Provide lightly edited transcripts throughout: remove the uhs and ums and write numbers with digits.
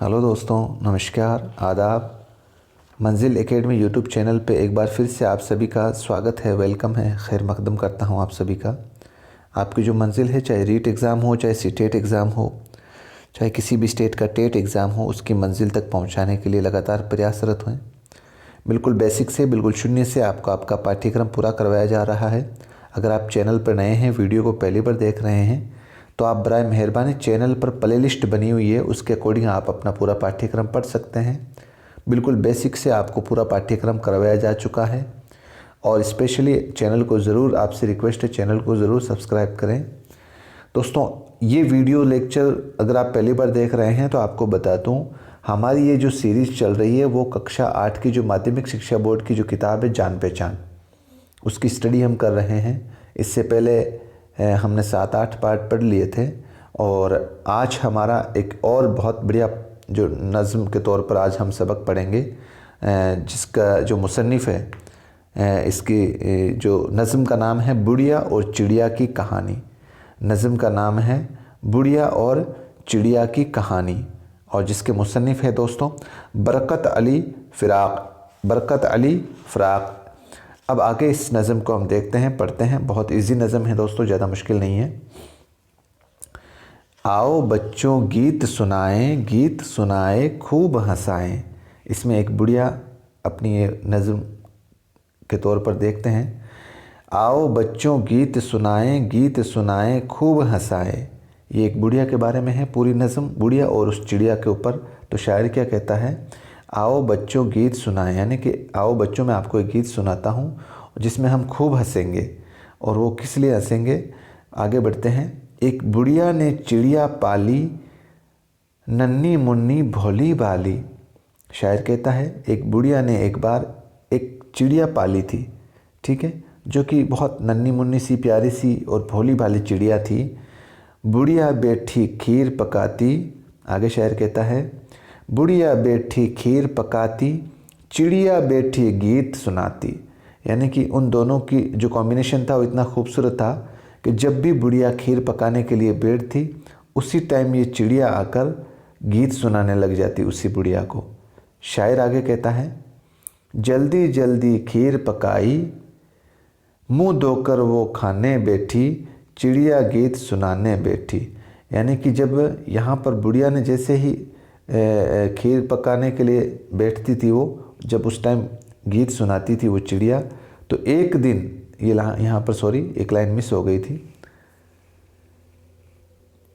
Hello दोस्तों, नमस्कार, आदाब। मंजिल एकेडमी यूट्यूब चैनल पे एक बार फिर से आप सभी का स्वागत है, वेलकम है, खैर मकदम करता हूँ आप सभी का। आपकी जो मंजिल है, चाहे रीट एग्ज़ाम हो, चाहे सीटेट एग्ज़ाम हो, चाहे किसी भी स्टेट का टेट एग्ज़ाम हो, उसकी मंजिल तक पहुँचाने के लिए लगातार प्रयासरत हैं। बिल्कुल बेसिक से, बिल्कुल शून्य से आपको आपका पाठ्यक्रम पूरा करवाया जा रहा है। अगर आप चैनल पर नए हैं, वीडियो को पहली बार देख रहे हैं, तो आप बराए मेहरबानी चैनल पर प्लेलिस्ट बनी हुई है, उसके अकॉर्डिंग आप अपना पूरा पाठ्यक्रम पढ़ सकते हैं। बिल्कुल बेसिक से आपको पूरा पाठ्यक्रम करवाया जा चुका है। और स्पेशली चैनल को ज़रूर, आपसे रिक्वेस्ट है, चैनल को ज़रूर सब्सक्राइब करें। दोस्तों, ये वीडियो लेक्चर अगर आप पहली बार देख रहे हैं तो आपको बता दूँ, हमारी ये जो सीरीज़ चल रही है वो कक्षा 8 की जो माध्यमिक शिक्षा बोर्ड की जो किताब है जान पहचान, उसकी स्टडी हम कर रहे हैं। इससे पहले हमने 7-8 पार्ट पढ़ लिए थे और आज हमारा एक और बहुत बढ़िया जो नज़्म के तौर पर आज हम सबक पढ़ेंगे, जिसका जो मुसन्निफ़ है, इसकी जो नज़्म का नाम है बुढ़िया और चिड़िया की कहानी। नज़्म का नाम है बुढ़िया और चिड़िया की कहानी और जिसके मुसन्निफ़ है दोस्तों बरकत अली फ़राक़। अब आगे इस नज़्म को हम देखते हैं, पढ़ते हैं। बहुत इजी नज़्म है दोस्तों, ज़्यादा मुश्किल नहीं है। आओ बच्चों गीत सुनाए खूब हंसाएं। इसमें एक बुढ़िया अपनी ये नज़्म के तौर पर देखते हैं। आओ बच्चों गीत सुनाए खूब हंसाए। ये एक बुढ़िया के बारे में है पूरी नज़्म, बुढ़िया और उस चिड़िया के ऊपर। तो शायर क्या कहता है, आओ बच्चों गीत सुनाएं, यानी कि आओ बच्चों मैं आपको एक गीत सुनाता हूँ जिसमें हम खूब हंसेंगे। और वो किस लिए हंसेंगे, आगे बढ़ते हैं। एक बुढ़िया ने चिड़िया पाली, नन्ही मुन्नी भोली भाली। शायर कहता है एक बुढ़िया ने एक बार एक चिड़िया पाली थी, ठीक है, जो कि बहुत नन्ही मुन्नी सी, प्यारी सी और भोली भाली चिड़िया थी। बुढ़िया बैठी खीर पकाती, आगे शायर कहता है बुढ़िया बैठी खीर पकाती, चिड़िया बैठी गीत सुनाती। यानी कि उन दोनों की जो कॉम्बिनेशन था वो इतना खूबसूरत था कि जब भी बुढ़िया खीर पकाने के लिए बैठती, उसी टाइम ये चिड़िया आकर गीत सुनाने लग जाती उसी बुढ़िया को। शायर आगे कहता है जल्दी जल्दी खीर पकाई, मुँह धोकर वो खाने बैठी, चिड़िया गीत सुनाने बैठी। यानी कि जब यहाँ पर बुढ़िया ने जैसे ही खीर पकाने के लिए बैठती थी, वो जब उस टाइम गीत सुनाती थी वो चिड़िया, तो एक दिन ये यहाँ पर सॉरी एक लाइन मिस हो गई थी।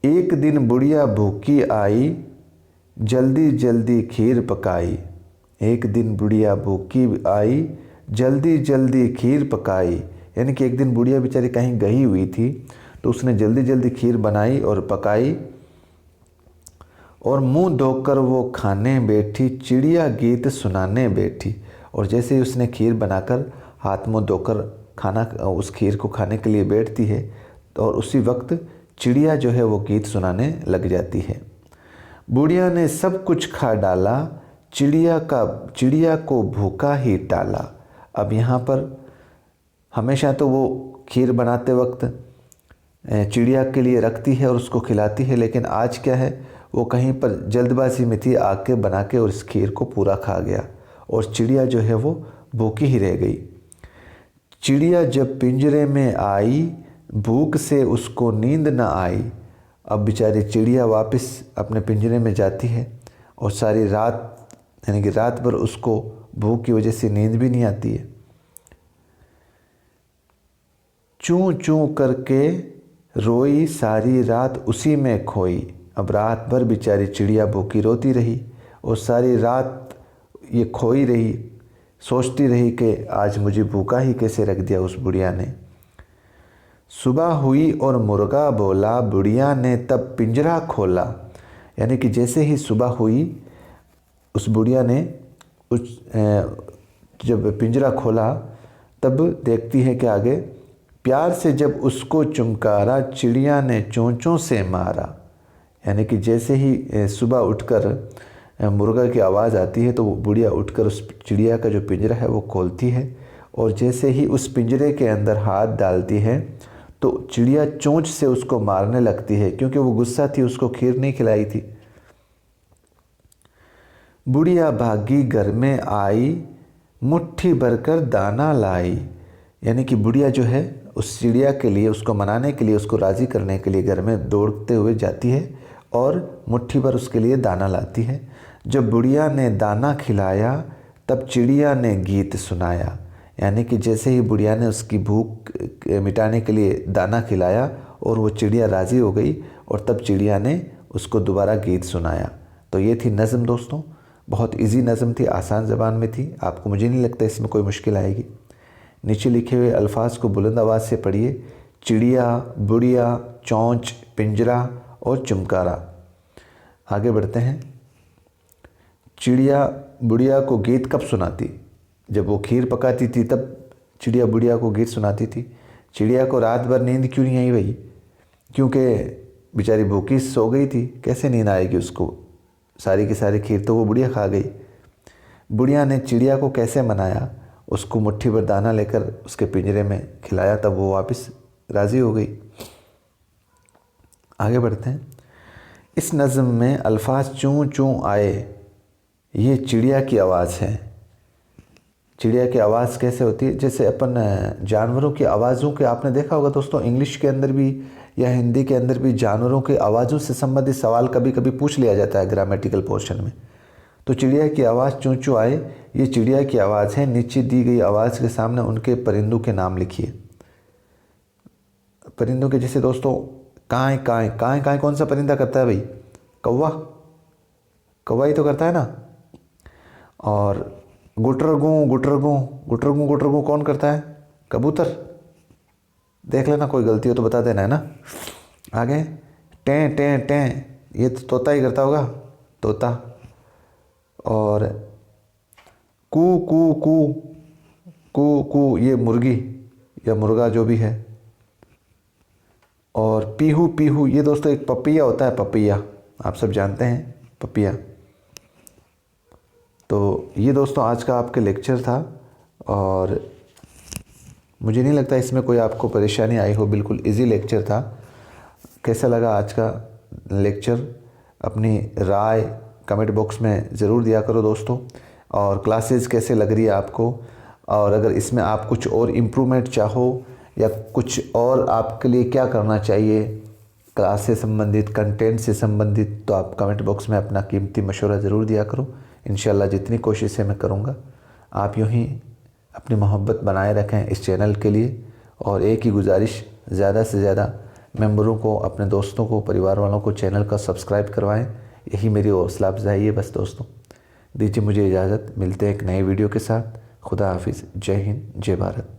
एक दिन बुढ़िया भूखी आई, जल्दी जल्दी खीर पकाई। एक दिन बुढ़िया भूखी आई, जल्दी जल्दी खीर पकाई। यानी कि एक दिन बुढ़िया बेचारी कहीं गई हुई थी, तो उसने जल्दी जल्दी खीर बनाई और पकाई और मुंह धोकर वो खाने बैठी, चिड़िया गीत सुनाने बैठी। और जैसे ही उसने खीर बनाकर हाथ मुंह धोकर खाना उस खीर को खाने के लिए बैठती है, तो और उसी वक्त चिड़िया जो है वो गीत सुनाने लग जाती है। बुढ़िया ने सब कुछ खा डाला, चिड़िया को भूखा ही टाला। अब यहाँ पर हमेशा तो वो खीर बनाते वक्त चिड़िया के लिए रखती है और उसको खिलाती है, लेकिन आज क्या है, वो कहीं पर जल्दबाजी में थी, आके बना के और इस खीर को पूरा खा गया और चिड़िया जो है वो भूखी ही रह गई। चिड़िया जब पिंजरे में आई, भूख से उसको नींद न आई। अब बेचारी चिड़िया वापस अपने पिंजरे में जाती है और सारी रात, यानी कि रात भर उसको भूख की वजह से नींद भी नहीं आती है। चूं चूं करके रोई, सारी रात उसी में खोई। अब रात भर बेचारी चिड़िया भूखी रोती रही और सारी रात ये खोई रही, सोचती रही कि आज मुझे भूखा ही कैसे रख दिया उस बुढ़िया ने। सुबह हुई और मुर्गा बोला, बुढ़िया ने तब पिंजरा खोला। यानी कि जैसे ही सुबह हुई, उस बुढ़िया ने जब पिंजरा खोला, तब देखती है कि आगे प्यार से जब उसको चुमकारा, चिड़िया ने चोंचों से मारा। यानी कि जैसे ही सुबह उठकर मुर्गा की आवाज़ आती है, तो वो बुढ़िया उठकर उस चिड़िया का जो पिंजरा है वो खोलती है और जैसे ही उस पिंजरे के अंदर हाथ डालती है, तो चिड़िया चोंच से उसको मारने लगती है, क्योंकि वो गुस्सा थी, उसको खीर नहीं खिलाई थी। बुढ़िया भागी घर में आई, मुट्ठी भरकर दाना लाई। यानी कि बुढ़िया जो है उस चिड़िया के लिए, उसको मनाने के लिए, उसको राज़ी करने के लिए घर में दौड़ते हुए जाती है और मुट्ठी भर उसके लिए दाना लाती है। जब बुढ़िया ने दाना खिलाया तब चिड़िया ने गीत सुनाया। यानी कि जैसे ही बुढ़िया ने उसकी भूख मिटाने के लिए दाना खिलाया और वो चिड़िया राज़ी हो गई और तब चिड़िया ने उसको दोबारा गीत सुनाया। तो ये थी नज़म दोस्तों, बहुत इजी नज़म थी, आसान ज़बान में थी। आपको, मुझे नहीं लगता इसमें कोई मुश्किल आएगी। नीचे लिखे हुए अल्फाज को बुलंद आवाज़ से पढ़िए। चिड़िया, बुढ़िया, चोंच, पिंजरा और चुमकारा। आगे बढ़ते हैं। चिड़िया बुढ़िया को गीत कब सुनाती? जब वो खीर पकाती थी तब चिड़िया बुढ़िया को गीत सुनाती थी। चिड़िया को रात भर नींद क्यों नहीं आई भाई? क्योंकि बेचारी भूखी सो गई थी, कैसे नींद आएगी उसको? सारी की सारी खीर तो वो बुढ़िया खा गई। बुढ़िया ने चिड़िया को कैसे मनाया? उसको मुट्ठी भर दाना लेकर उसके पिंजरे में खिलाया, तब वो वापस राज़ी हो गई। आगे बढ़ते हैं। इस नज़म में अल्फाज चूँ चूँ आए, ये चिड़िया की आवाज़ है। चिड़िया की आवाज़ कैसे होती है? जैसे अपन जानवरों की आवाज़ों के, आपने देखा होगा दोस्तों, इंग्लिश के अंदर भी या हिंदी के अंदर भी जानवरों की आवाज़ों से संबंधित सवाल कभी कभी पूछ लिया जाता है ग्रामेटिकल पोर्शन में। तो चिड़िया की आवाज़ चूँ चूँ आए, ये चिड़िया की आवाज़ है। नीचे दी गई आवाज़ के सामने उनके परिंदों के नाम लिखिए। परिंदों के जैसे दोस्तों, काएँ काएँ काएँ काएँ कौन सा परिंदा करता है भाई? कौवा, कौवा ही तो करता है ना। और गुटरगू गुटरगू गुटरगू गुटरगू कौन करता है? कबूतर। देख लेना, कोई गलती हो तो बता देना, है ना। आगे टें टें टें, ये तो तोता ही करता होगा, तोता। और कू कू कू कू कू, ये मुर्गी या मुर्गा जो भी है। और पीहू पीहू, ये दोस्तों एक पपैया होता है, पपैया, आप सब जानते हैं पपैया। तो ये दोस्तों आज का आपके लेक्चर था और मुझे नहीं लगता इसमें कोई आपको परेशानी आई हो, बिल्कुल इजी लेक्चर था। कैसा लगा आज का लेक्चर? अपनी राय कमेंट बॉक्स में ज़रूर दिया करो दोस्तों। और क्लासेस कैसे लग रही है आपको, और अगर इसमें आप कुछ और इम्प्रूवमेंट चाहो या कुछ और आपके लिए क्या करना चाहिए क्लास से संबंधित, कंटेंट से संबंधित, तो आप कमेंट बॉक्स में अपना कीमती मशवरा ज़रूर दिया करो। इंशाल्लाह जितनी कोशिशें मैं करूँगा, आप यूँ ही अपनी मोहब्बत बनाए रखें इस चैनल के लिए। और एक ही गुजारिश, ज़्यादा से ज़्यादा मेंबरों को, अपने दोस्तों को, परिवार वालों को चैनल का सब्सक्राइब करवाएं। यही मेरी हौसला अफजाई है बस दोस्तों। दीजिए मुझे इजाज़त, मिलते हैं एक नए वीडियो के साथ। खुदा हाफिज़, जय हिंद, जय भारत।